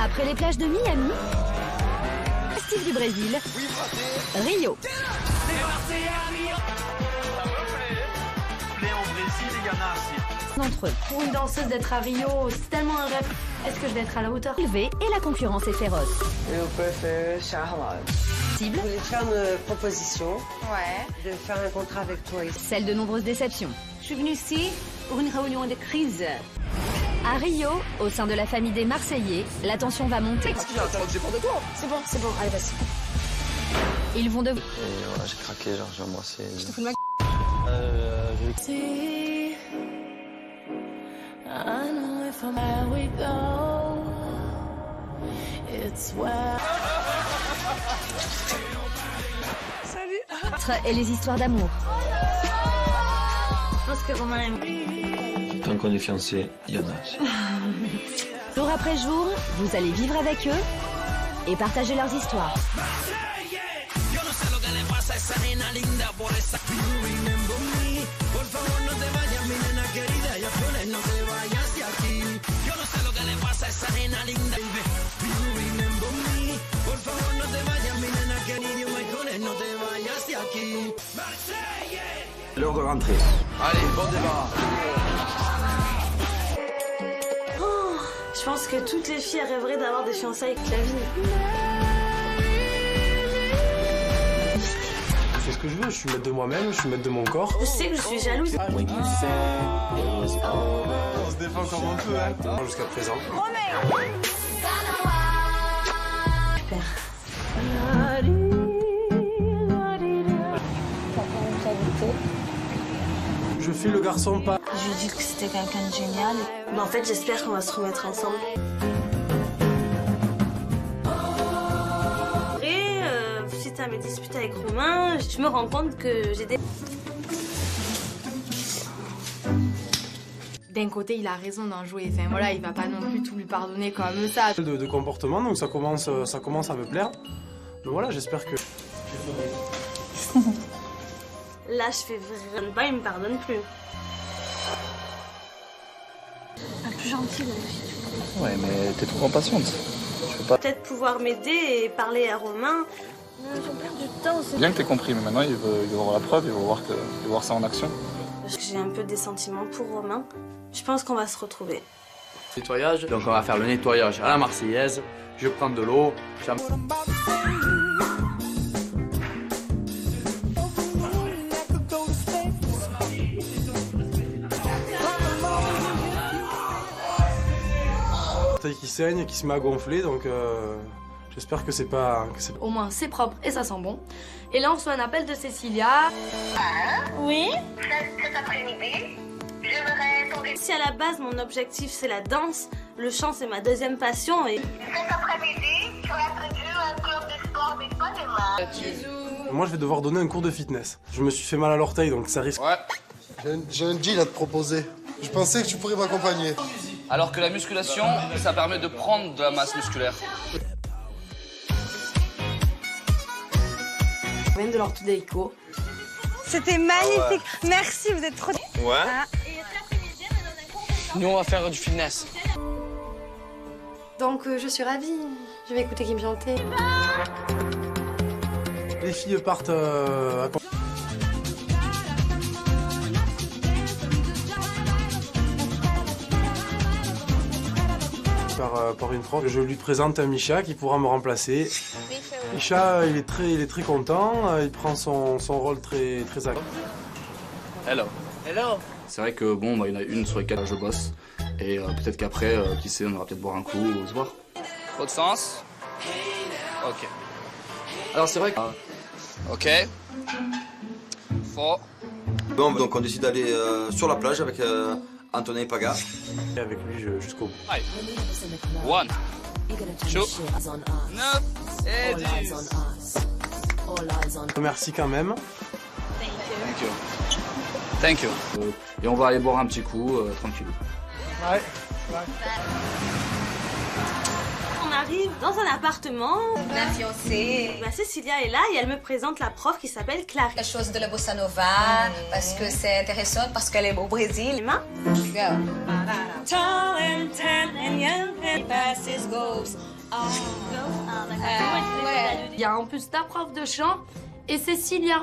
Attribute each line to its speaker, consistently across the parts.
Speaker 1: Après les plages de Miami, Steve du Brésil, Rio. D'entre eux.
Speaker 2: Pour une danseuse d'être à Rio, c'est tellement un rêve. Est-ce que je vais être à la hauteur?
Speaker 1: Élevé et la concurrence est féroce.
Speaker 3: Eu préfère Charlotte.
Speaker 1: Cible,
Speaker 3: Je voulais te faire une proposition.
Speaker 4: Ouais.
Speaker 3: De faire un contrat avec toi.
Speaker 1: celle de nombreuses déceptions.
Speaker 2: Je suis venue ici pour une réunion de crise.
Speaker 1: À Rio, au sein de la famille des Marseillais, la tension va monter.
Speaker 2: C'est bon, allez, vas-y.
Speaker 1: Ils vont devoir...
Speaker 5: Et voilà, j'ai craqué, genre, j'ai embrassé.
Speaker 2: Je te fous de ma
Speaker 1: et les histoires d'amour.
Speaker 2: Je pense que Romain aime.
Speaker 5: Tant qu'on est fiancés, il y en a.
Speaker 1: Jour après jour, vous allez vivre avec eux et partager leurs histoires.
Speaker 5: L'heure de rentrer. Allez, bon débat.
Speaker 2: Je pense que toutes les filles rêveraient d'avoir des fiançailles avec la vie.
Speaker 6: Je fais ce que je veux, je suis maître de moi-même, je suis maître de mon corps.
Speaker 2: Je sais que je suis jalouse.
Speaker 6: On se défend comme on peut, hein. Jusqu'à présent. Je fais le garçon pas.
Speaker 2: Je lui ai dit que c'était quelqu'un de génial. Mais en fait, j'espère qu'on va se remettre ensemble. Et suite à mes disputes avec Romain, je me rends compte que j'ai des...
Speaker 4: D'un côté, il a raison d'en jouer. Enfin, voilà, il va pas non plus tout lui pardonner comme ça.
Speaker 6: De comportement, donc ça commence à me plaire. Mais voilà, j'espère que...
Speaker 2: Là, je fais vraiment pas, il me pardonne plus. La plus gentille, la fille.
Speaker 5: Ouais, mais t'es trop impatiente. Je peux pas.
Speaker 2: Peut-être pouvoir m'aider et parler à Romain. J'ai perdu du temps.
Speaker 5: Bien que t'aies compris, mais maintenant il veut voir la preuve, il veut voir ça en action.
Speaker 2: J'ai un peu des sentiments pour Romain. Je pense qu'on va se retrouver.
Speaker 7: Nettoyage, donc on va faire le nettoyage à la marseillaise. Je prends de l'eau.
Speaker 6: Qui saigne, qui se met à gonfler, donc j'espère que c'est pas...
Speaker 4: Au moins, c'est propre et ça sent bon. Et là, on reçoit un appel de Cécilia.
Speaker 2: Oui.
Speaker 8: Cet après-midi, j'aimerais tomber.
Speaker 2: Si à la base, mon objectif, c'est la danse, le chant, c'est ma deuxième passion. Et...
Speaker 8: Cet après-midi, je vais introduire un club de sport, mais pas de main.
Speaker 6: Moi, je vais devoir donner un cours de fitness. Je me suis fait mal à l'orteil, donc ça risque...
Speaker 7: Ouais.
Speaker 9: J'ai un deal à te proposer. Je pensais que tu pourrais m'accompagner.
Speaker 7: Alors que la musculation, ça permet de prendre de la masse musculaire.
Speaker 4: On vient de l'orthodéico.
Speaker 10: C'était magnifique. Merci, vous êtes trop...
Speaker 5: Ouais.
Speaker 7: Nous, on va faire du fitness.
Speaker 4: Donc, je suis ravie. Je vais écouter Kim chanter.
Speaker 6: Les filles partent à... Par une prof. Je lui présente un Misha qui pourra me remplacer. Misha, il est très content, il prend son rôle très à...
Speaker 7: Hello. Hello. C'est vrai que bon, bah, il y en a une sur laquelle je bosse. Et peut-être qu'après, qui sait, on ira peut-être boire un coup ou se voir. Autre sens. Ok. Alors c'est vrai que... Ok. Faux.
Speaker 5: Bon, donc on décide d'aller sur la plage avec Antonin et Paga.
Speaker 6: Et avec lui jusqu'au bout.
Speaker 7: Allez. 1, 2, 9 et 10.
Speaker 6: Merci quand même.
Speaker 7: Thank you. Thank you. Et on va aller boire un petit coup, tranquille.
Speaker 6: Ouais.
Speaker 2: On arrive dans un appartement.
Speaker 4: La fiancée.
Speaker 2: Bah, Cécilia est là et elle me présente la prof qui s'appelle Clarisse.
Speaker 4: La chose de la bossa nova, parce que c'est intéressant, parce qu'elle est au Brésil.
Speaker 2: Emma.
Speaker 4: Yeah.
Speaker 2: Tall and tan and young and passes goes.
Speaker 11: Il y a en plus ta prof de chant et Cécilia.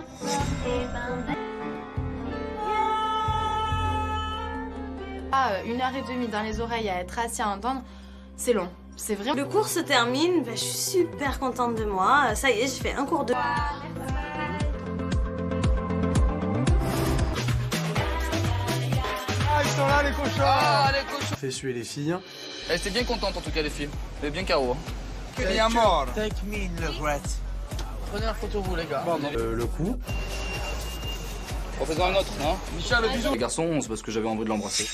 Speaker 11: 1h30 dans les oreilles à être assis à entendre, c'est long. C'est vrai.
Speaker 2: Le cours se termine, je suis super contente de moi. Ça y est, j'ai fait un cours de...
Speaker 6: Ah, ils sont là les cochons.
Speaker 7: Ah, les cochons.
Speaker 6: Fait suer les filles.
Speaker 7: Elles étaient bien contentes en tout cas les filles. Elles étaient bien KO.
Speaker 6: Il y a mort.
Speaker 12: Take me in the regret.
Speaker 7: Prenez la photo vous les gars.
Speaker 6: Le coup.
Speaker 7: En faisant un autre, non Michel, le bisou. Les garçons, c'est parce que j'avais envie de l'embrasser.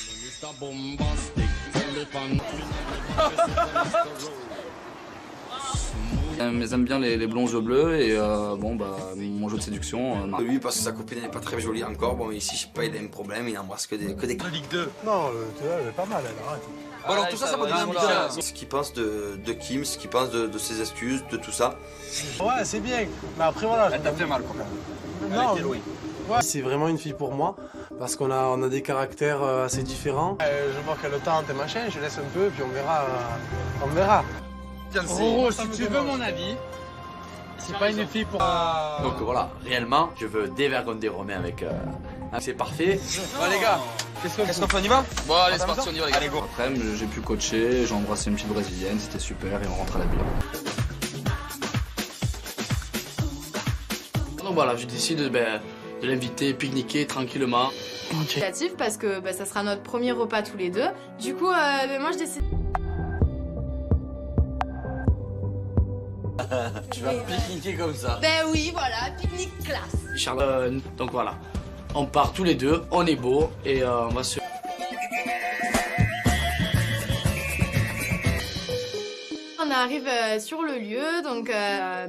Speaker 7: Ils aiment bien les blonds yeux bleus et mon jeu de séduction.
Speaker 5: Lui parce que sa copine n'est pas très jolie encore, bon ici je sais pas, il a un problème, il n'embrasse que des...
Speaker 6: Ligue 2. Non, elle est pas mal, elle arrête.
Speaker 5: Bon, alors tout ça, ça me donne envie. Ce qu'il pense de Kim, ce qu'il pense de ses excuses, de tout ça.
Speaker 6: Ouais, c'est bien, mais après voilà.
Speaker 7: Elle t'a fait mal quand même.
Speaker 6: Non, ouais. C'est vraiment une fille pour moi, parce qu'on a des caractères assez différents. Je vois qu'elle tente et machin, je laisse un peu, puis on verra.
Speaker 12: Roro, si tu veux mon avis, c'est pas une fille pour...
Speaker 13: Donc voilà, réellement, je veux dévergonder Romain avec... C'est parfait.
Speaker 7: Ouais les gars,
Speaker 5: qu'est-ce qu'on fait, on y va?
Speaker 7: Bon allez, c'est parti, on y va les gars. Allez, go. Après, j'ai pu coacher, j'ai embrassé une petite brésilienne, c'était super et on rentre à la ville.
Speaker 12: Donc voilà, je décide de l'inviter pique-niquer tranquillement.
Speaker 11: Créatif parce que ça sera notre premier repas tous les deux. Du coup, moi je décide...
Speaker 13: Tu vas pique-niquer comme ça.
Speaker 11: Ben oui, voilà, pique-nique classe.
Speaker 12: Charles, donc voilà, on part tous les deux, on est beau et on va se...
Speaker 11: On arrive sur le lieu, donc là,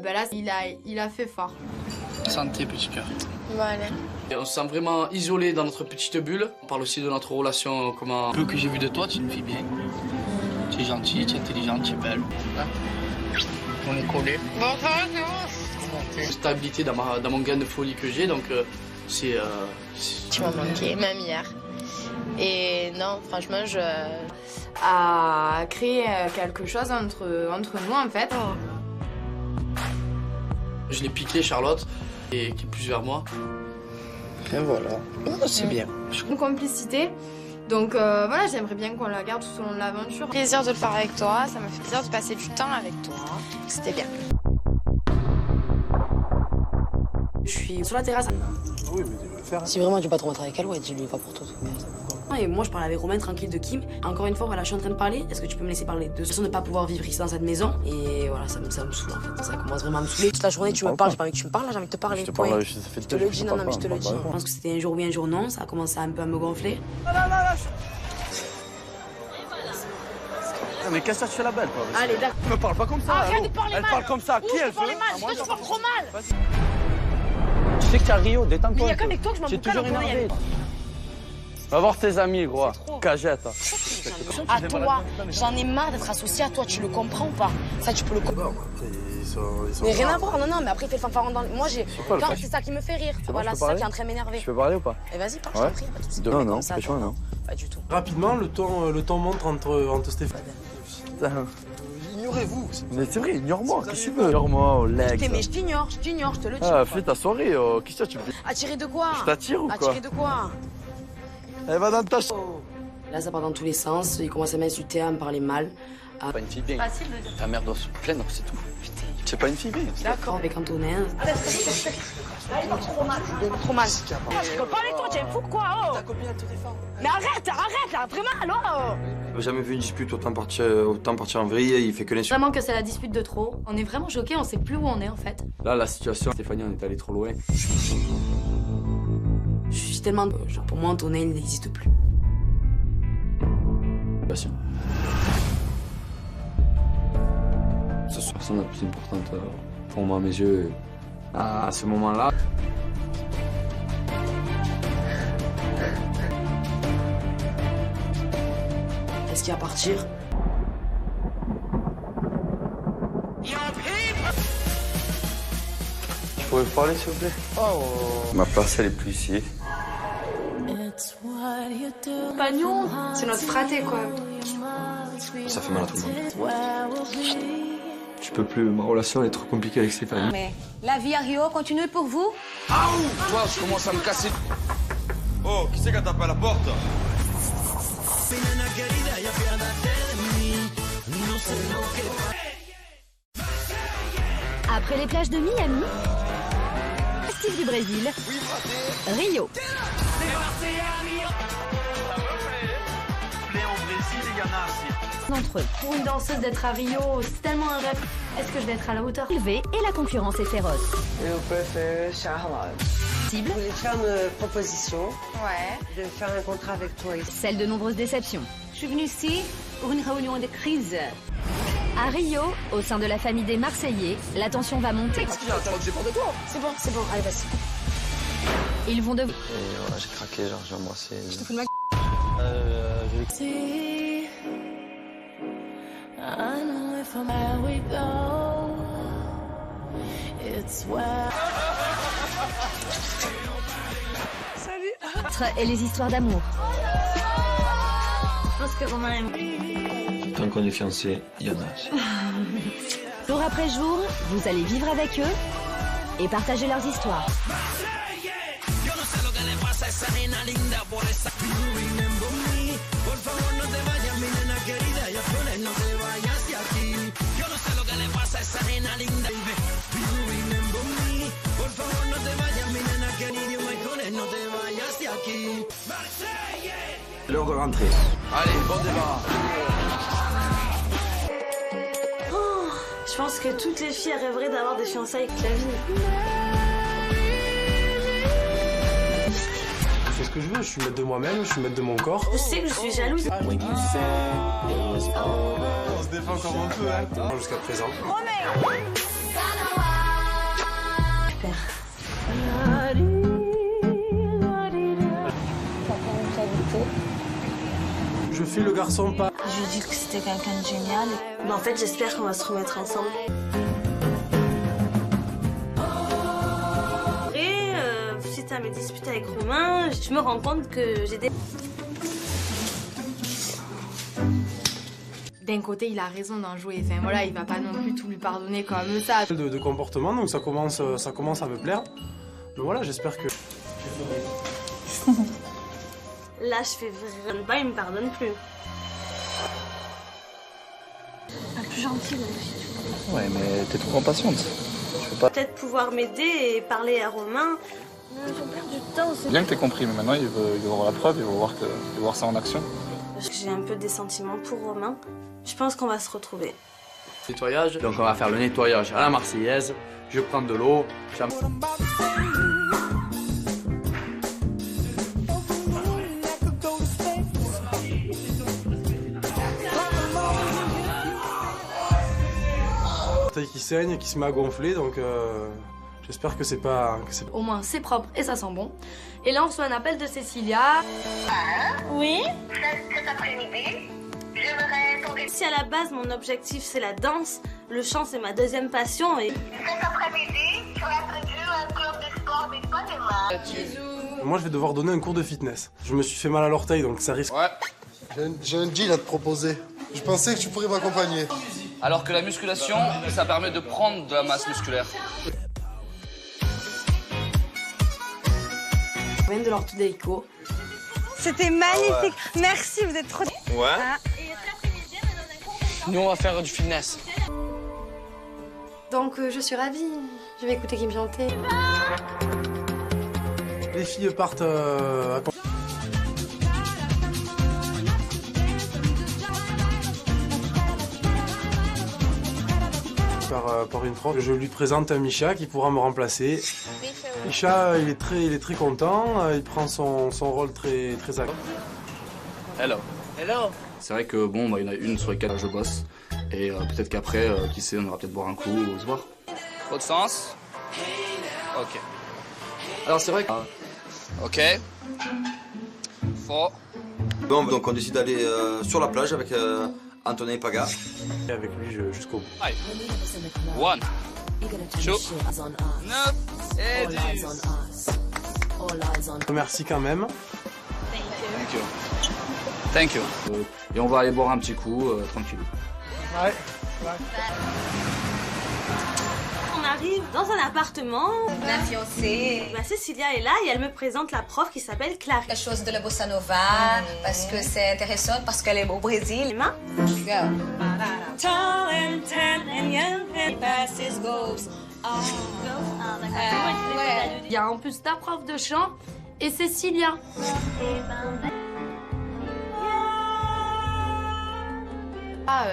Speaker 11: il a fait fort.
Speaker 12: Santé, petit cœur.
Speaker 11: Voilà.
Speaker 12: Et on se sent vraiment isolé dans notre petite bulle. On parle aussi de notre relation, comment... Peu que j'ai vu de toi, tu es une fille bien. Tu es gentille, tu es intelligente, tu es belle. On est collés. Stabilité dans mon gain de folie que j'ai, donc c'est...
Speaker 11: Tu m'as manqué, même hier. Et non, franchement, à créer quelque chose entre nous, en fait.
Speaker 12: Je l'ai piqué, Charlotte, et qui est plus vers moi. Et voilà. Oh, c'est bien.
Speaker 11: Une complicité. Donc voilà, j'aimerais bien qu'on la garde tout au long de l'aventure. Plaisir de le faire avec toi, ça m'a fait plaisir de passer du temps avec toi. C'était bien.
Speaker 14: Je suis sur la terrasse.
Speaker 6: Oui, mais tu veux le faire.
Speaker 14: Si vraiment tu veux pas te remettre avec elle, ouais, dis-lui pas pour tout. Et moi, je parle avec Romain tranquille de Kim. Encore une fois, voilà, je suis en train de parler. Est-ce que tu peux me laisser parler? De toute façon, de pas pouvoir vivre ici dans cette maison. Et voilà, ça me saoule en fait. Ça commence vraiment à me saouler. Toute la journée, tu me parles, j'ai pas envie que tu me parles, là, j'ai envie de te parler. Je te le dis, non, mais je te le dis. Je pense que c'était un jour oui, un jour non. Ça a commencé un peu à me gonfler.
Speaker 13: Mais qu'est-ce que tu fais la belle, toi?
Speaker 11: Allez, d'accord.
Speaker 13: Ne me parle pas comme ça.
Speaker 11: Arrête de parler mal.
Speaker 13: Elle parle comme ça. Qui elle veut?
Speaker 11: Moi, je parle trop mal.
Speaker 13: Tu sais que t'es à Rio, détends-toi.
Speaker 11: Mais il y a qu'avec toi que je m'en
Speaker 13: J'ai toujours énervé. Va voir tes amis, gros. Cagette.
Speaker 14: À toi, j'en ai marre d'être associée à toi, tu le comprends ou pas? Ça, tu peux le comprendre. Mais rien à voir, non, mais après, il fait fanfaron dans le... Moi, c'est ça qui me fait rire. Voilà, c'est ça qui est en train de m'énerver.
Speaker 13: Tu peux parler ou pas?
Speaker 14: Et vas-y, parle, je t'en prie, pas de soucis.
Speaker 13: Non, fais-toi, non.
Speaker 14: Pas du tout.
Speaker 6: Rapidement, le ton monte entre Stéphane. Ignorez-vous.
Speaker 13: Mais c'est vrai, ignore-moi, qu'est-ce que tu veux? Ignore-moi, leg.
Speaker 14: Mais je t'ignore, je te le dis.
Speaker 13: Ah, fais ta soirée, qu'est-ce que tu veux?
Speaker 14: Attirer de quoi?
Speaker 13: Je t'attire ou quoi?
Speaker 14: Attirer de quoi?
Speaker 13: Elle va dans ta...
Speaker 14: Là, ça part dans tous les sens. Il commence à m'insulter, à me parler mal.
Speaker 13: Pas une fille bien.
Speaker 11: Facile de dire.
Speaker 13: Ta mère doit se plaindre, c'est tout. C'est pas une fille bien.
Speaker 14: D'accord, avec Antonin.
Speaker 11: Trop mal. Je rigole pas avec toi, tu es fou quoi?
Speaker 13: Ta copine, elle te défend.
Speaker 11: Mais arrête là, vraiment, alors.
Speaker 5: J'ai jamais vu une dispute autant partir en vrille, il fait que l'insulte.
Speaker 11: Vraiment que c'est la dispute de trop. On est vraiment choqués, on sait plus où on est en fait.
Speaker 7: Là, la situation, Stéphanie, on est allé trop loin.
Speaker 14: Je suis tellement... Genre, pour moi, Antonin, il n'existe plus.
Speaker 7: Passion. C'est la personne la plus importante pour moi à mes yeux. À ce moment-là.
Speaker 14: Est-ce qu'il va partir?
Speaker 13: Tu pourrais me parler, s'il vous plaît? Ma place, elle est plus ici.
Speaker 11: Pagnon, c'est notre fraté quoi.
Speaker 5: Ça fait mal à tout le monde.
Speaker 15: Je peux plus, ma relation est trop compliquée avec Stéphanie.
Speaker 1: Mais la vie à Rio continue pour vous?
Speaker 7: Toi, je commence à me casser.
Speaker 5: Oh, qui c'est qui a tapé à la porte?
Speaker 1: Après les plages de Miami, Steve du Brésil, Rio. D'entre eux.
Speaker 2: Pour une danseuse d'être à Rio, c'est tellement un rêve. Est-ce que je vais être à la hauteur?
Speaker 1: Élevé et la concurrence est féroce.
Speaker 3: Je préfère Charlotte.
Speaker 1: Cible.
Speaker 3: Je voulais faire une proposition.
Speaker 4: Ouais.
Speaker 3: De faire un contrat avec toi ici.
Speaker 1: Celle de nombreuses déceptions.
Speaker 16: Je suis venue ici pour une réunion de crise.
Speaker 1: À Rio, au sein de la famille des Marseillais, la tension va monter.
Speaker 11: C'est bon, allez, vas-y.
Speaker 1: Ils vont devoir...
Speaker 15: Et voilà, j'ai craqué, genre, j'ai embrassé.
Speaker 11: Je te fous de ma
Speaker 1: Salut. Et les histoires d'amour.
Speaker 2: Je pense que Romain aime.
Speaker 15: Tant qu'on est fiancés, il y en a.
Speaker 1: Jour après jour, vous allez vivre avec eux et partager leurs histoires.
Speaker 15: L'heure de rentrer.
Speaker 13: Allez, bon débat.
Speaker 2: Je pense que toutes les filles rêveraient d'avoir des fiançailles toute la vie.
Speaker 6: Je fais ce que je veux, je suis maître de moi-même, je suis maître de mon corps.
Speaker 2: Je sais que je suis jalouse.
Speaker 6: On se défend comme on peut, hein. Jusqu'à présent. Je fais le garçon pas.
Speaker 2: Je lui ai dit que c'était quelqu'un de génial. Mais en fait, j'espère qu'on va se remettre ensemble. Et suite à mes disputes avec Romain, je me rends compte que j'ai des...
Speaker 11: D'un côté, il a raison d'en jouer. Enfin, voilà, il va pas non plus tout lui pardonner comme ça.
Speaker 6: De comportement, donc ça commence à me plaire. Mais voilà, j'espère que...
Speaker 2: Là, je fais vraiment pas, il me pardonne plus. Pas plus gentil, là.
Speaker 15: Ouais, mais t'es trop impatiente. Je peux pas.
Speaker 2: Peut-être pouvoir m'aider et parler à Romain. Ils ont perdu du temps.
Speaker 15: Bien que t'aies compris, mais maintenant il veut voir la preuve, il veut voir ça en action.
Speaker 2: J'ai un peu des sentiments pour Romain. Je pense qu'on va se retrouver.
Speaker 13: Nettoyage. Donc on va faire le nettoyage à la marseillaise. Je prends de l'eau.
Speaker 6: Qui saigne, qui se met à gonfler, donc j'espère que c'est pas...
Speaker 11: Au moins, c'est propre et ça sent bon. Et là, on reçoit un appel de Cécilia.
Speaker 2: Oui?
Speaker 8: Cet après-midi, j'aimerais tomber.
Speaker 2: Si à la base, mon objectif, c'est la danse, le chant, c'est ma deuxième passion et...
Speaker 8: Cet après-midi, tu vas prévu un club de sport des pas de main.
Speaker 6: Moi, je vais devoir donner un cours de fitness. Je me suis fait mal à l'orteil, donc ça risque...
Speaker 7: Ouais.
Speaker 9: J'ai un deal à te proposer. Je pensais que tu pourrais m'accompagner.
Speaker 7: Alors que la musculation, ça permet de prendre de la masse musculaire.
Speaker 14: On vient de l'orthodélico.
Speaker 10: C'était magnifique. Merci, vous êtes trop...
Speaker 5: Ouais.
Speaker 12: Nous, on va faire du fitness.
Speaker 11: Donc, je suis ravie. Je vais écouter Kim chanter.
Speaker 6: Les filles partent à... Par une prof. Je lui présente un Misha qui pourra me remplacer. Misha, il est très content, il prend son rôle très à cœur.
Speaker 7: Hello.
Speaker 12: Hello.
Speaker 7: C'est vrai que bon, il y en a une sur les 4 je bosse. Et peut-être qu'après, qui sait, on ira peut-être boire un coup ou se voir. Autre sens? Ok. Alors c'est vrai que... Ok. Faux.
Speaker 5: Bon, donc on décide d'aller sur la plage avec Antonin et Paga.
Speaker 6: Et avec lui jusqu'au bout.
Speaker 7: Allez. 1, 2, 9 et 10.
Speaker 6: Merci quand même.
Speaker 7: Thank you. Thank you. Et on va aller boire un petit coup, tranquille.
Speaker 6: Ouais.
Speaker 2: On arrive dans un appartement.
Speaker 4: Ma fiancée.
Speaker 2: Cécilia est là et elle me présente la prof qui s'appelle Clarisse.
Speaker 4: Quelque chose de la bossa nova, parce que c'est intéressant, parce qu'elle est au Brésil.
Speaker 2: Les mains.
Speaker 4: Yeah.
Speaker 2: Tall and tan and young and passes goes.
Speaker 11: Ouais. Il y a en plus ta prof de chant et Cécilia.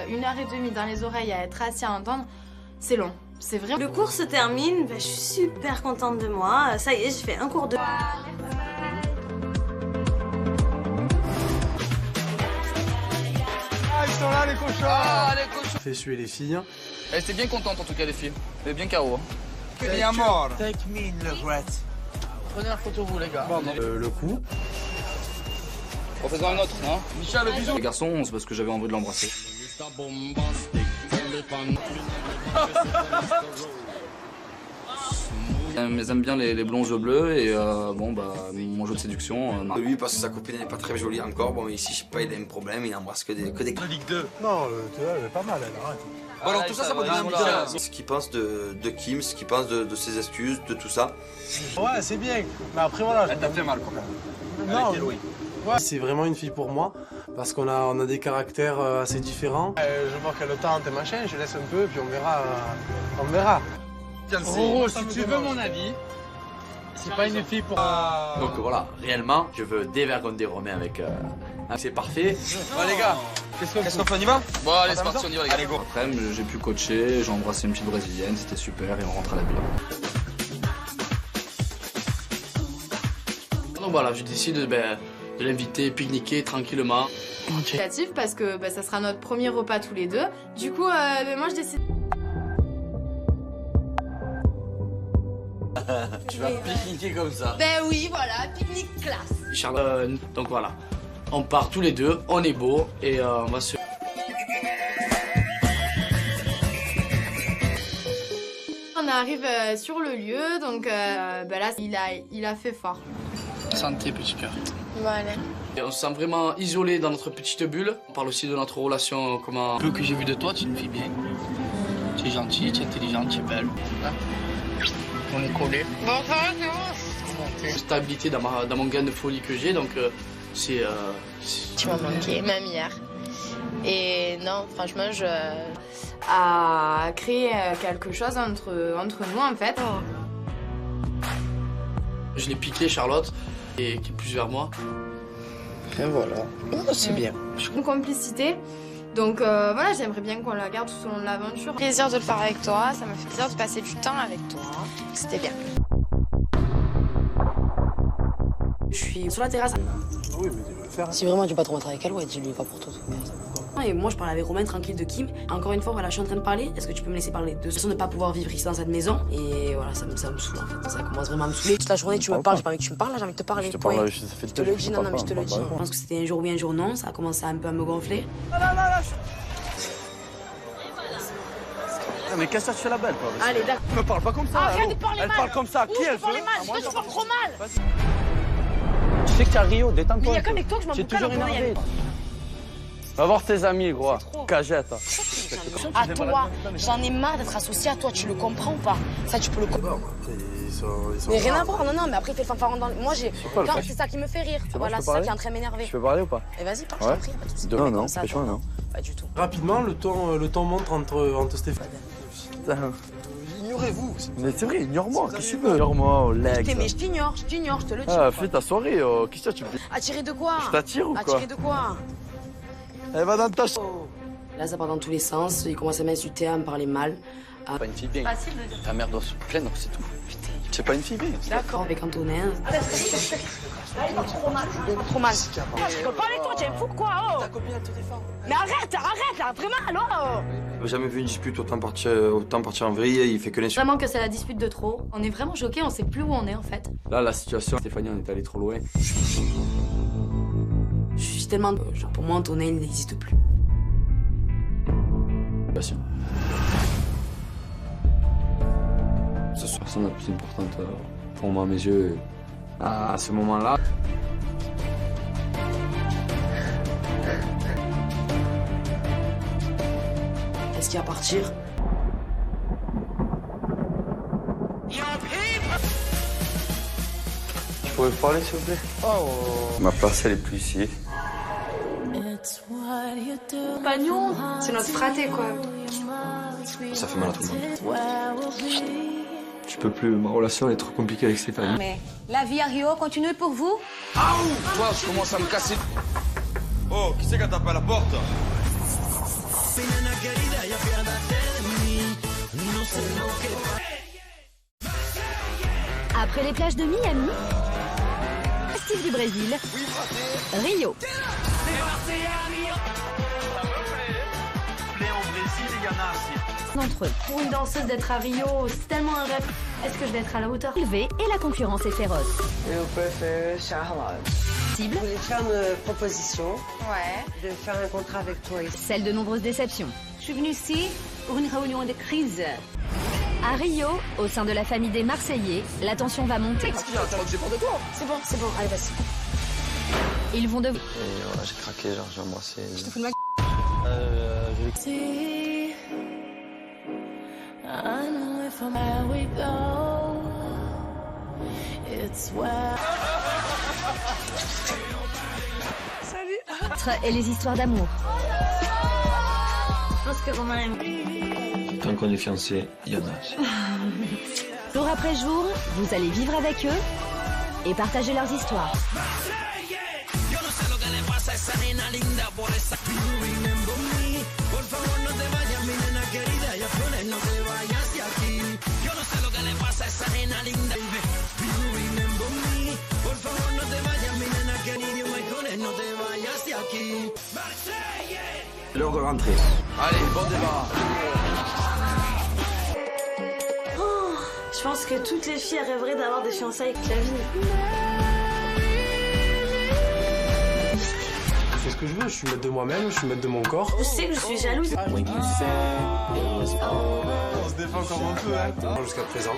Speaker 11: Une heure et demie dans les oreilles à être assis à entendre, c'est long. C'est vrai.
Speaker 2: Le cours se termine, je suis super contente de moi. Ça y est, j'ai fait un cours de...
Speaker 6: Ah, ils sont là, les cochons.
Speaker 7: Ah, les cochons.
Speaker 6: Fait suer les filles.
Speaker 7: Elle était bien contente en tout cas, les filles. Elle est bien KO.
Speaker 6: Il y a mort.
Speaker 12: Take me in the red. Prenez la photo, vous, les gars.
Speaker 6: Le coup.
Speaker 7: En faisant un autre, hein. Michel, le bisou. Les garçons, c'est parce que j'avais envie de l'embrasser. Ils aiment bien les blonds yeux bleus et mon jeu de séduction.
Speaker 5: Lui, parce que sa copine n'est pas très jolie encore. Bon, ici, je sais pas, il a un problème, il embrasse que des...
Speaker 6: Ligue 2. Non, elle est pas mal, elle, arrête.
Speaker 5: Bon, alors tout ça me donne bien. Ce qu'il pense de Kim, ce qu'il pense de ses excuses, de tout ça.
Speaker 6: Ouais, c'est bien. Mais après, voilà.
Speaker 7: Elle t'a fait mal quand même.
Speaker 6: Non. Ouais. C'est vraiment une fille pour moi, parce qu'on a des caractères assez différents. Je vois qu'elle tente et machin, je laisse un peu, puis on verra.
Speaker 12: Roro, si tu veux mon avis, c'est pas une fille pour...
Speaker 13: Donc voilà, réellement, je veux dévergonder Romain avec... C'est parfait.
Speaker 7: Ouais, les gars,
Speaker 5: qu'est-ce qu'on fait, on y va?
Speaker 7: Bon, allez, c'est parti, on y va, les gars.
Speaker 5: Allez, go.
Speaker 7: Après, j'ai pu coacher, j'ai embrassé une petite brésilienne, c'était super, et on rentre à la villa.
Speaker 12: Donc voilà, je décide de l'inviter, pique-niquer tranquillement.
Speaker 11: Créatif parce que ça sera notre premier repas tous les deux. Du coup, moi je décide.
Speaker 13: Tu vas pique-niquer comme ça.
Speaker 11: Ben oui, voilà, pique-nique classe.
Speaker 12: Charles, donc voilà, on part tous les deux, on est beau et on va se...
Speaker 11: On arrive sur le lieu, donc là il a fait fort.
Speaker 12: Santé, petit cœur.
Speaker 11: Voilà.
Speaker 12: Et on se sent vraiment isolé dans notre petite bulle. On parle aussi de notre relation, comment... Peu que j'ai vu de toi, tu es une fille bien. Tu es gentille, tu es intelligente, tu es belle. Hein? On est collés. Bon, ça va, c'est bon. Stabilité dans mon gain de folie que j'ai, donc c'est...
Speaker 11: Tu m'as manqué, même hier. Et non, franchement, à créer quelque chose entre nous, en fait.
Speaker 12: Je l'ai piqué, Charlotte, et qui est plus vers moi. Et voilà. Oh, c'est bien.
Speaker 11: Une complicité. Donc voilà, j'aimerais bien qu'on la garde tout au long de l'aventure. Plaisir de le faire avec toi, ça m'a fait plaisir de passer du temps avec toi. C'était bien.
Speaker 14: Je suis sur la terrasse.
Speaker 6: Oui, mais tu veux le faire.
Speaker 14: Si vraiment tu veux pas te remettre avec elle, ouais, dis-lui pas pour toi. Et moi, je parle avec Romain tranquille de Kim. Encore une fois, voilà, je suis en train de parler. Est-ce que tu peux me laisser parler de façon de ne pas pouvoir vivre ici dans cette maison? Et voilà, ça me saoule en fait. Ça commence vraiment à me saouler. Toute la journée, tu me parles, j'ai pas envie que tu me parles, là, j'ai envie de te parler.
Speaker 15: Je te parle,
Speaker 14: je te le dis, non, mais je te le dis. Je pense que c'était un jour oui, un jour non. Ça a commencé un peu à me gonfler.
Speaker 15: Mais qu'est-ce que tu fais la belle, toi?
Speaker 14: Allez, d'accord.
Speaker 15: Ne parle pas comme ça.
Speaker 14: Arrête de parler mal.
Speaker 15: Elle parle comme ça. Qui elle
Speaker 14: parle mal, je te parle trop mal.
Speaker 15: Tu sais que t'es à Rio, détends-toi.
Speaker 14: Mais il y a qu'avec toi que je m'en fous.
Speaker 15: toujours énervé. Va voir tes amis, gros. Cagette.
Speaker 14: À toi, j'en ai marre d'être associé à toi, tu le comprends ou pas? Ça, tu peux le comprendre. Mais rien à voir, non, mais après, il fait le fanfaron dans le... Moi, c'est ça qui me fait rire. Voilà, c'est ça qui est en train de m'énerver.
Speaker 15: Tu peux parler ou pas?
Speaker 14: Et vas-y, parle, je t'en prie, pas de soucis.
Speaker 15: Non, non, fais-toi, non.
Speaker 14: Pas du tout.
Speaker 6: Rapidement, le ton monte entre Stéphane. Ignorez-vous.
Speaker 15: Mais c'est vrai, ignore-moi. Qu'est-ce que tu veux? Ignore-moi, au leg.
Speaker 14: Mais je t'ignore, je te le dis.
Speaker 15: Ah, fais ta soirée. Qu'est-ce que tu veux?
Speaker 14: Attirer de quoi?
Speaker 15: Je t'attire ou quoi?
Speaker 14: Attirer de quoi?
Speaker 15: Elle va dans ta...
Speaker 14: Là, ça part dans tous les sens. Il commence à m'insulter, à me parler mal.
Speaker 15: Pas une fille bien. Ta mère doit se plaindre, c'est tout. C'est pas une fille bien.
Speaker 14: D'accord, avec Antonin. Trop mal. Je rigole pas avec toi, tu es fou quoi? Ta copine, elle te défend. Mais arrête là, vraiment, alors.
Speaker 5: J'ai jamais vu une dispute autant partir en vrille, il fait que les...
Speaker 1: Vraiment que c'est la dispute de trop. On est vraiment choqués, on sait plus où on est en fait.
Speaker 7: Là, la situation, Stéphanie, on est allé trop loin.
Speaker 14: Je suis tellement... Genre, pour moi, Antonin, il n'existe plus.
Speaker 7: Passion. C'est la personne la plus importante pour moi à mes yeux. À ce moment-là,
Speaker 14: Est-ce qu'il va partir?
Speaker 15: Tu pourrais me parler, s'il vous plaît? Ma place, elle est plus ici.
Speaker 11: Pagnon, c'est notre fraté quoi.
Speaker 15: Ça fait mal à tout le monde. Tu peux plus, ma relation elle est trop compliquée avec Stéphanie.
Speaker 16: Mais la vie à Rio continue pour vous?
Speaker 12: Toi, je commence à me casser.
Speaker 5: Oh, qui c'est qui a tapé à la porte?
Speaker 1: Après les plages de Miami, Steve du Brésil, Rio. Entre eux.
Speaker 2: Pour une danseuse d'être à Rio, c'est tellement un rêve. Est-ce que je vais être à la hauteur?
Speaker 1: Élevé et la concurrence est féroce.
Speaker 3: Je préfère Charlotte.
Speaker 1: Cible.
Speaker 3: Je voulais faire une proposition.
Speaker 10: Ouais.
Speaker 3: De faire un contrat avec toi ici.
Speaker 1: Celle de nombreuses déceptions.
Speaker 16: Je suis venue ici pour une réunion de crise.
Speaker 1: À Rio, au sein de la famille des Marseillais, la tension va monter.
Speaker 14: C'est bon, allez, vas-y.
Speaker 1: Ils vont devoir...
Speaker 15: Et voilà, j'ai craqué, genre, j'ai embrassé.
Speaker 14: Je te fous de ma
Speaker 1: et les histoires d'amour.
Speaker 2: Je pense que Romain aime.
Speaker 15: Tant qu'on est fiancés, il y en a.
Speaker 1: Jour après jour, vous allez vivre avec eux et partager leurs histoires.
Speaker 15: L'heure de rentrer.
Speaker 12: Allez, bon débat.
Speaker 2: Je pense que toutes les filles rêveraient d'avoir des fiançailles avec la vie.
Speaker 6: Je fais ce que je veux, je suis maître de moi-même, je suis maître de mon corps.
Speaker 2: Je sais que je suis jalouse.
Speaker 6: On se défend comme on peut, hein. Jusqu'à présent.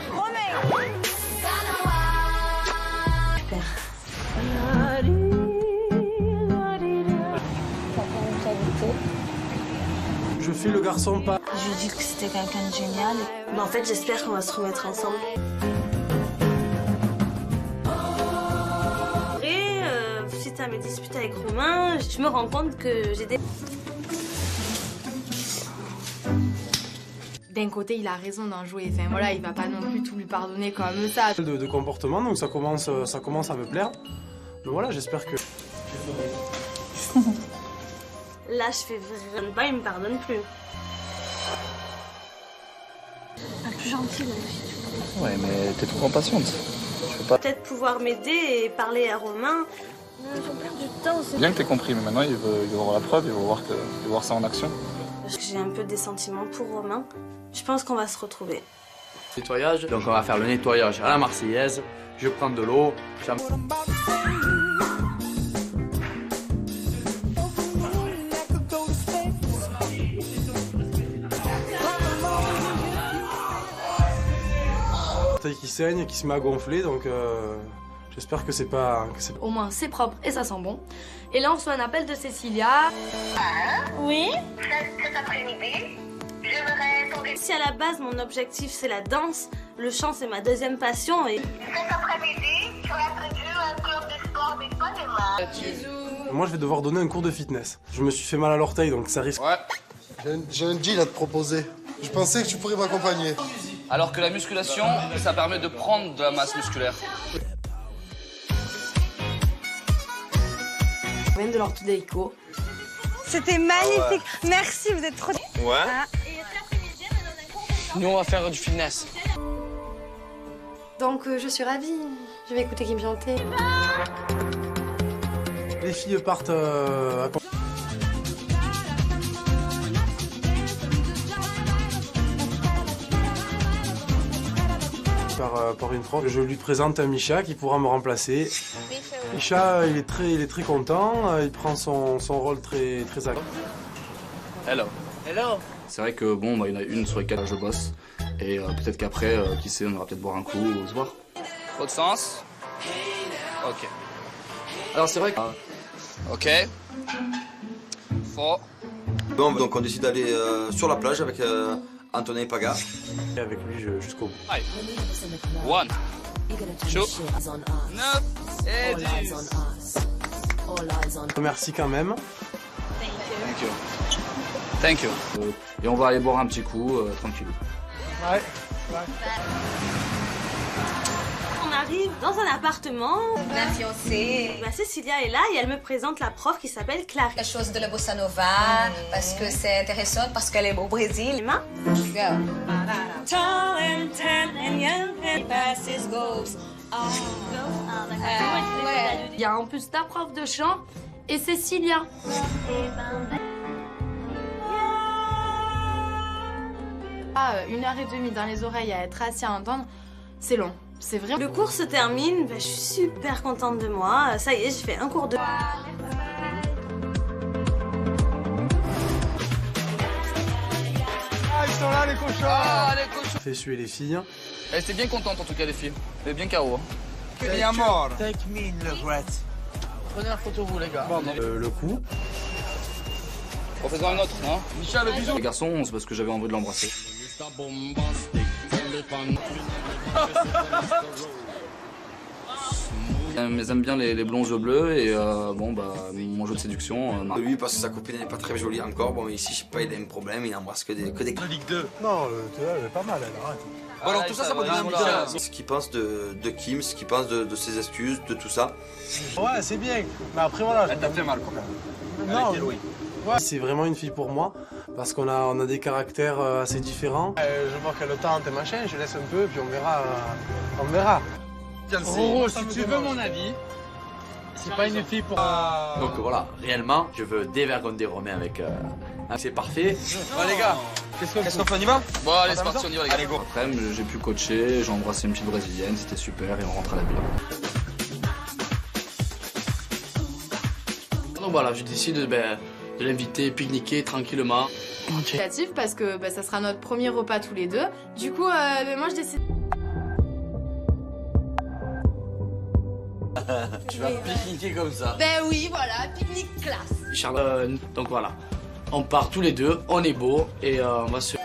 Speaker 6: Je fais le garçon pas.
Speaker 2: Je lui dis que c'était quelqu'un de génial. Mais en fait, j'espère qu'on va se remettre ensemble. Et suite à mes disputes avec Romain, je me rends compte que j'ai des...
Speaker 11: D'un côté, il a raison d'en jouer. Enfin voilà, il va pas non plus tout lui pardonner comme ça.
Speaker 6: De comportement, donc ça commence à me plaire. Mais voilà, j'espère que...
Speaker 2: Là, je fais vraiment pas, il me pardonne plus. La plus gentille, là.
Speaker 15: Ouais, mais t'es trop impatiente. Je peux pas.
Speaker 2: Peut-être pouvoir m'aider et parler à Romain. Ils ont perdu du temps.
Speaker 15: Bien que t'aies compris, mais maintenant il veut voir la preuve, il veut voir ça en action.
Speaker 2: J'ai un peu des sentiments pour Romain. Je pense qu'on va se retrouver.
Speaker 13: Nettoyage. Donc on va faire le nettoyage à la Marseillaise. Je prends de l'eau.
Speaker 6: Qui saigne, qui se met à gonfler, donc j'espère que c'est pas...
Speaker 11: Au moins, c'est propre et ça sent bon. Et là, on reçoit un appel de Cécilia.
Speaker 2: Oui.
Speaker 8: Cet après-midi, j'aimerais tomber.
Speaker 2: Si à la base, mon objectif, c'est la danse, le chant, c'est ma deuxième passion et...
Speaker 8: Cet après-midi, tu as prévu un club de sport des pas de main.
Speaker 6: Moi, je vais devoir donner un cours de fitness. Je me suis fait mal à l'orteil, donc ça risque...
Speaker 9: Ouais. J'ai un deal à te proposer. Je pensais que tu pourrais m'accompagner.
Speaker 7: Alors que la musculation, ça permet de prendre de la masse musculaire.
Speaker 14: Je viens de l'orthodéico.
Speaker 10: C'était magnifique. Merci, vous êtes trop...
Speaker 5: Ouais.
Speaker 12: Nous, on va faire du fitness.
Speaker 11: Donc, je suis ravie. Je vais écouter Kim chanter.
Speaker 6: Les filles partent à... Par une prof. Je lui présente un Misha qui pourra me remplacer. Misha, il est très content, il prend son rôle très à cœur.
Speaker 7: Hello.
Speaker 12: Hello.
Speaker 7: C'est vrai que bon, il y en a une sur les 4 je bosse. Et peut-être qu'après, qui sait, on ira peut-être boire un coup ou se voir. Autre sens? Ok. Alors c'est vrai que... Ok. Faux.
Speaker 5: Bon, donc on décide d'aller sur la plage avec Antonin et Paga.
Speaker 6: Et avec lui jusqu'au bout.
Speaker 7: 1, 2, 9 et 10.
Speaker 6: Merci quand même.
Speaker 7: Thank you. Thank you. Et on va aller boire un petit coup, tranquille.
Speaker 6: Ouais.
Speaker 2: On arrive dans un appartement.
Speaker 4: Ma fiancée.
Speaker 2: Cécilia est là et elle me présente la prof qui s'appelle Clarisse.
Speaker 4: Quelque chose de la bossa nova, parce que c'est intéressant, parce qu'elle est au Brésil.
Speaker 2: Emma.
Speaker 11: Il y a en plus ta prof de chant et Cécilia. 1h30 dans les oreilles à être assis à entendre, c'est long. C'est vrai.
Speaker 2: Le cours se termine, je suis super contente de moi. Ça y est, j'ai fait un cours de...
Speaker 6: Ah, ils sont là les cochons.
Speaker 7: Ah, les cochons.
Speaker 6: Fait suer les filles.
Speaker 7: Elle était bien contente en tout cas, les filles. Elle est bien KO. Hein.
Speaker 6: Take
Speaker 12: me in the breath. Prenez la photo vous les gars.
Speaker 6: Le coup.
Speaker 7: On fait une autre, non Michel, le bisou. Les garçons, c'est parce que j'avais envie de l'embrasser. Ils aiment bien les blonds aux yeux bleus et bon bah mon jeu de séduction.
Speaker 5: Lui parce que sa copine n'est pas très jolie encore. Bon mais ici je sais pas, il a un problème, il embrasse que des.
Speaker 6: Ligue 2. Non, elle est pas mal, elle arrête.
Speaker 5: Bon, alors tout ça peut devenir Michel. Ce qu'il pense de Kim, ce qu'il pense de ses excuses, de tout ça.
Speaker 6: Ouais, c'est bien. Mais après voilà.
Speaker 7: Elle t'a fait mal quand même.
Speaker 6: Non. Ouais. C'est vraiment une fille pour moi parce qu'on a des caractères assez différents. Je vois qu'elle tente et machin, je laisse un peu puis on verra.
Speaker 12: Roro, si tu veux mon avis, c'est pas une fille pour...
Speaker 13: Donc voilà, réellement, je veux dévergonder Romain avec... c'est parfait.
Speaker 7: Ouais les gars,
Speaker 5: qu'est-ce qu'on fait, on y va?
Speaker 7: Bon allez c'est parti, on y va les gars. Allez, go. Après j'ai pu coacher, j'ai embrassé une petite brésilienne, c'était super et on rentre à la villa.
Speaker 12: Donc voilà, je décide de l'inviter, pique-niquer tranquillement.
Speaker 11: Créatif parce que ça sera notre premier repas tous les deux. Du coup, moi je décide...
Speaker 13: Tu vas pique-niquer comme ça.
Speaker 11: Ben oui, voilà, pique-nique classe.
Speaker 12: Charles, donc voilà, on part tous les deux, on est beau et on va se...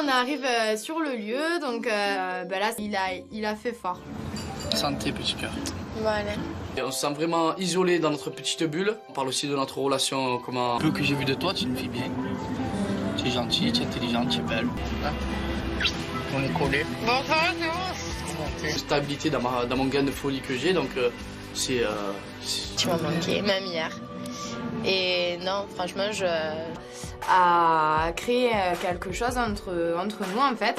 Speaker 11: On arrive sur le lieu, donc là il a fait fort.
Speaker 12: Santé petit cœur.
Speaker 11: Voilà.
Speaker 12: Et on se sent vraiment isolé dans notre petite bulle. On parle aussi de notre relation, comment... Peu que j'ai vu de toi, tu es une fille bien. Tu es gentille, tu es intelligente, tu es belle. Hein? On est collés. Bon, ça va, c'est bon. Stabilité dans mon gain de folie que j'ai, donc c'est...
Speaker 11: Tu m'as manqué, même hier. Et non, franchement, à créer quelque chose entre nous, en fait.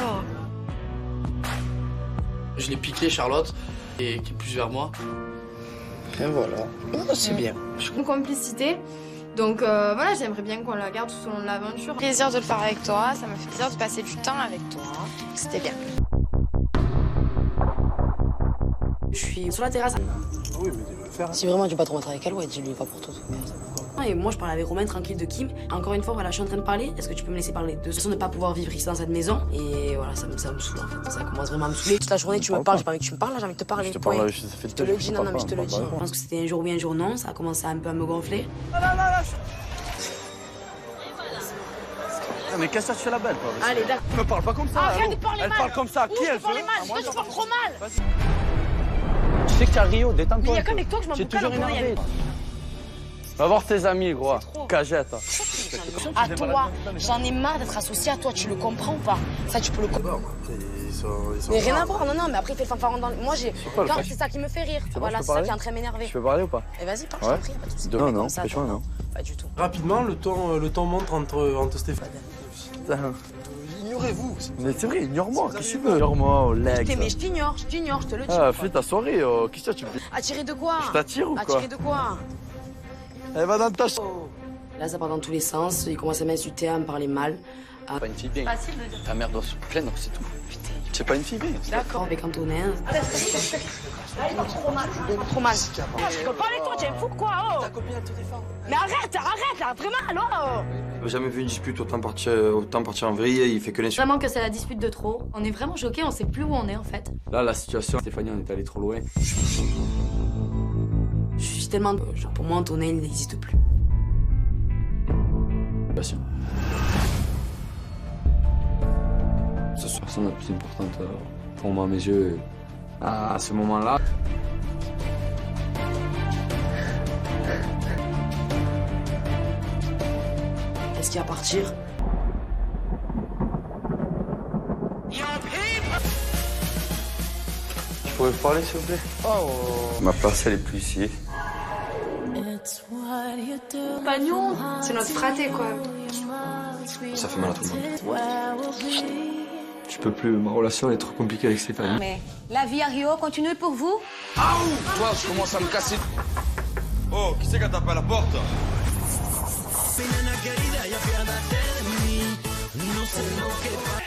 Speaker 12: Je l'ai piqué, Charlotte, et qui est plus vers moi. Et voilà. C'est bien.
Speaker 11: Une complicité. Donc voilà, j'aimerais bien qu'on la garde tout au long de l'aventure. Plaisir de le faire avec toi, ça m'a fait plaisir de passer du temps avec toi. C'était bien.
Speaker 14: Je suis sur la terrasse.
Speaker 6: Oui, mais tu vas le faire.
Speaker 14: Si vraiment tu veux pas te remettre avec elle, ouais, dis-lui pas pour tout. Et moi, je parle avec Romain tranquille de Kim. Encore une fois, voilà, je suis en train de parler. Est-ce que tu peux me laisser parler de façon de ne pas pouvoir vivre ici dans cette maison? Et voilà, ça me saoule en fait. Ça commence vraiment à me saouler. Toute la journée, tu me parles, j'ai pas envie que tu me parles, là, j'ai envie de te parler.
Speaker 15: Je te parle,
Speaker 14: je te le dis, non, mais je te le dis. Je pense que c'était un jour oui, un jour non. Ça a commencé un peu à me gonfler.
Speaker 15: Mais qu'est-ce que tu fais la belle, quoi?
Speaker 14: Allez, d'accord.
Speaker 15: Elle me parle pas comme ça.
Speaker 14: Arrête de parler mal.
Speaker 15: Elle parle comme ça. Qui elle
Speaker 14: parle mal? Toi, tu parles trop mal.
Speaker 15: Tu sais que t'es à Rio, détends-toi.
Speaker 14: Mais il y a qu'avec toi que je m'en
Speaker 15: J'ai
Speaker 14: boucle
Speaker 15: toujours énervé. Va voir tes amis, gros. Cagette.
Speaker 14: À toi, j'en ai marre d'être associé à toi, tu le comprends ou pas? Ça, tu peux le comprendre. Mais rien à voir, non, mais après, il fait le fanfaron dans le... Moi, c'est ça qui me fait rire. Voilà, c'est ça qui est en train de m'énerver.
Speaker 15: Tu peux parler ou pas?
Speaker 14: Et vas-y, parle, je t'en prie, pas de soucis.
Speaker 15: Non, franchement, non.
Speaker 14: Pas du tout.
Speaker 6: Rapidement, le ton montre entre Stéphane.
Speaker 15: Ignorez-vous. Mais c'est vrai, ignore-moi, qu'est-ce que tu veux? Ignore-moi, au leg.
Speaker 14: Mais je t'ignore, je te le dis.
Speaker 15: Ah, fais ta soirée, qu'est-ce que tu veux?
Speaker 14: Attirer de quoi?
Speaker 15: Je t'attire ou quoi?
Speaker 14: Attirer de quoi?
Speaker 15: Elle va dans ta...
Speaker 14: Là, ça part dans tous les sens. Il commence à m'insulter, à me parler mal.
Speaker 15: Pas une fille bien.
Speaker 14: Facile de dire.
Speaker 15: Ta mère doit se plaindre, c'est tout. C'est pas une fille bien.
Speaker 14: D'accord, avec Antonin. Trop mal. Je peux pas avec toi, tu es fou quoi? Oh. Ta copine, elle te défend. Mais arrête là, vraiment, alors.
Speaker 5: J'ai jamais vu une dispute autant partir en vrille, il fait que l'insulte.
Speaker 16: Vraiment que c'est la dispute de trop. On est vraiment choqués, on sait plus où on est en fait.
Speaker 15: Là, la situation, Stéphanie, on est allé trop loin.
Speaker 14: Je suis grossit tellement. Genre, pour moi, Antonin, il n'existe plus.
Speaker 15: Bien sûr. C'est la personne la plus importante pour moi à mes yeux. À ce moment-là.
Speaker 14: Est-ce qu'il va partir?
Speaker 5: Tu pourrais me parler s'il vous plaît? Ma place elle est plus ici.
Speaker 11: Pagnon, c'est notre fraté quoi.
Speaker 15: Ça fait mal à tout le monde. Je peux plus, ma relation est trop compliquée avec Stéphanie.
Speaker 16: Mais la vie à Rio continue pour vous?
Speaker 7: Toi, je commence à me casser.
Speaker 5: Oh, qui c'est qui a tapé à la porte?
Speaker 17: No sé lo que pasa.